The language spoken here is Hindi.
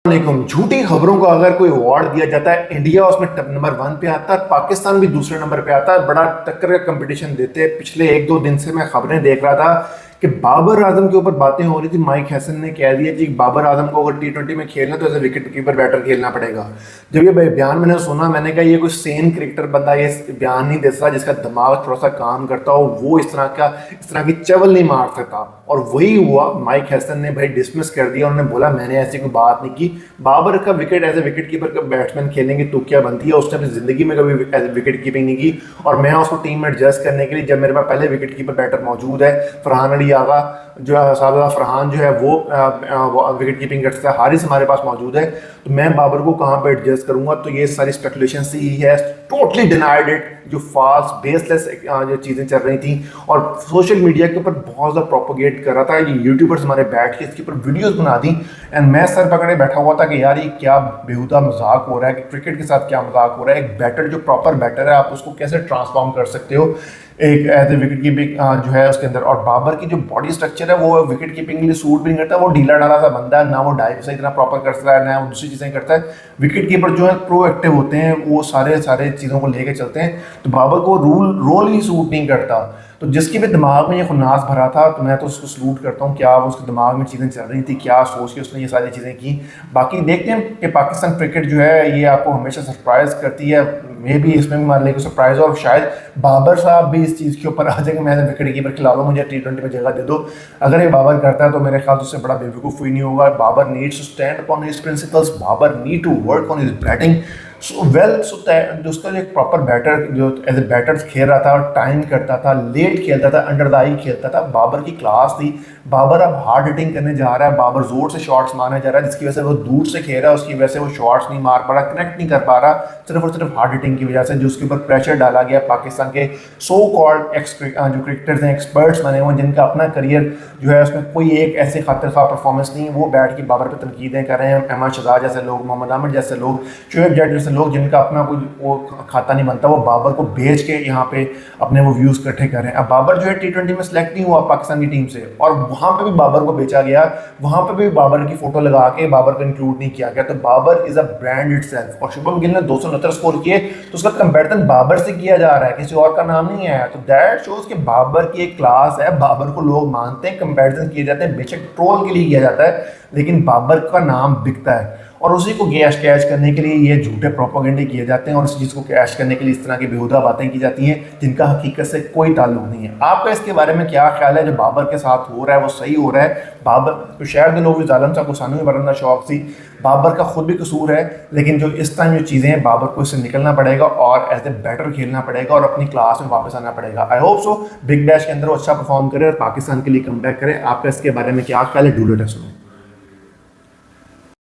वालेकुम। झूठी खबरों को अगर कोई अवार्ड दिया जाता है, इंडिया उसमें नंबर 1 पे आता है, पाकिस्तान भी दूसरे नंबर पे आता है। बड़ा टक्कर का कंपटीशन देते हैं। पिछले 1-2 दिन से मैं खबरें देख रहा था कि बाबर आजम के ऊपर बातें हो रही थी। माइक हैसन ने कह दिया कि बाबर आजम को अगर T20 में खेलना तो एज विकेट कीपर बैटर खेलना पड़ेगा। जब ये बयान मैंने सुना, मैंने कहा ये कोई सेन क्रिकेटर बंदा ये बयान नहीं दे सकता, जिसका दिमाग थोड़ा सा काम करता हो, वो इस तरह की चवल नहीं मार सकता। और वही हुआ, माइक हैसन ने भाई डिसमिस कर दिया। उन्होंने बोला मैंने ऐसी कोई बात नहीं की। बाबर का wicket as a wicket keeper का बैट्समैन खेलने की तो क्या बनती है, उसने अपनी जिंदगी में कभी एज ए विकेट कीपिंग नहीं की। और मैं उसको टीम में एडजस्ट करने के लिए, जब मेरे पास पहले विकेट कीपर बैटर मौजूद है, फरहान अली आगा जो है, सादा फरहान जो है वो विकेट कीपिंग करता है, हारिस हमारे पास मौजूद है, तो मैं बाबर को कहाँ पे एडजस्ट करूंगा। तो ये सारी स्पेकुलेशन से ही है, टोटली डिनाइड इट, जो फॉल्स बेसलेस जो चीज़ें चल रही थी। और सोशल मीडिया के ऊपर बहुत ज़्यादा प्रोपोगेट कर रहा था। ये यूट्यूबर्स हमारे बैठ के इसके ऊपर वीडियोस बना दी, एंड मैं सर पकड़े बैठा हुआ था कि यार ये क्या बेहुदा मजाक हो रहा है, कि क्रिकेट के साथ क्या मजाक हो रहा है। एक बैटर जो प्रॉपर बैटर है, आप उसको कैसे ट्रांसफॉर्म कर सकते हो एक एज ए विकेट कीपिंग जो है उसके अंदर। और बाबर की जो बॉडी स्ट्रक्चर है वो विकेट कीपिंग के लिए सूट भी नहीं करता। वो ढीला ढाला सा बंदा है, ना वो डाइव सही तरह प्रॉपर करता है, ना वो दूसरी चीज़ें करता है। विकेट कीपर जो है प्रोएक्टिव होते हैं, वो सारे चीज़ों को लेकर चलते हैं। तो बाबर को रोल ही सूट नहीं करता। तो जिसके भी दिमाग में ये खुन्नास भरा था, तो मैं तो उसको सलूट करता हूँ। क्या उसके दिमाग में चीज़ें चल रही थी, क्या सोच के उसने ये सारी चीज़ें की। बाकी देखते हैं कि पाकिस्तान क्रिकेट जो है ये आपको हमेशा सरप्राइज़ करती है। मे भी इसमें भी मान लेंगे सरप्राइज़, और शायद बाबर साहब भी इस चीज़ के ऊपर आ जाएंगे, मैं विकेट कीपर खिला दो, मुझे T20 में जगह दे दो। अगर ये बाबर करता है तो मेरे ख्याल उससे बड़ा बेवकूफ़ ही नहीं होगा। Babar needs to stand upon his principles, Babar need to work on his batting. So जो उसका एक प्रॉपर बैटर जो एज ए बैटर खेल रहा था, और टाइम करता था, लेट खेलता था, अंडर द आई खेलता था, बाबर की क्लास थी। बाबर अब हार्ड हिटिंग करने जा रहा है, बाबर जोर से शॉट्स मारने जा रहा है, जिसकी वजह से वो दूर से खेल रहा है, उसकी वजह से वो शॉट्स नहीं मार पा रहा, कनेक्ट नहीं कर पा रहा, सिर्फ और सिर्फ हार्ड हिटिंग की वजह से, जो उसके ऊपर प्रेशर डाला गया। पाकिस्तान के सो कॉल्ड जो क्रिकेटर्स हैं, एक्सपर्ट्स बने हुए, जिनका अपना करियर जो है उसमें कोई एक ऐसे खातिर खा परफॉर्मेंस नहीं, वो बैठ के बाबर पर तनकीदें कर रहे हैं। अहमद शहजाद जैसे लोग, मोहम्मद आमिर जैसे लोग, शोएब जट जैसे लोग, जिनका अपना कोई वो खाता नहीं बनता, वो बाबर को बेच के यहाँ पे अपने वो व्यूज़ इकट्ठे कर रहे हैं। अब बाबर जो है T20 में सेलेक्ट नहीं हुआ पाकिस्तान की टीम से, और वहाँ पे भी बाबर को बेचा गया, वहाँ पे भी बाबर की फोटो लगा के बाबर को इंक्लूड नहीं किया गया। तो Babar is a brand itself. और शुभम गिल ने 269 स्कोर किए, तो उसका कंपैरिजन बाबर से किया जा रहा है, किसी और का नाम नहीं आया। तो दैट शोज कि बाबर की एक क्लास है, बाबर को लोग मानते हैं, कंपैरिजन किए जाते हैं, बेशक ट्रोल के लिए किया जाता है, लेकिन बाबर का नाम बिकता है। और उसी को कैश करने के लिए ये झूठे प्रोपेगेंडे किए जाते हैं, और उस चीज़ को कैश करने के लिए इस तरह की बेहुदा बातें की जाती हैं, जिनका हकीकत से कोई ताल्लुक नहीं है। आपका इसके बारे में क्या ख्याल है? जो बाबर के साथ हो रहा है वो सही हो रहा है? बाबर तो शायद के लोग जालम साहब को सानू में बरना शौक थी, बाबर का खुद भी कसूर है, लेकिन जो इस टाइम जो चीज़ें हैं, बाबर को इससे निकलना पड़ेगा और एज ए बैटर खेलना पड़ेगा और अपनी क्लास में वापस आना पड़ेगा। I hope so big bash के अंदर वो अच्छा परफॉर्म करे और पाकिस्तान के लिए कम बैक करे। आपका इसके बारे में क्या ख्याल है? Do let us know.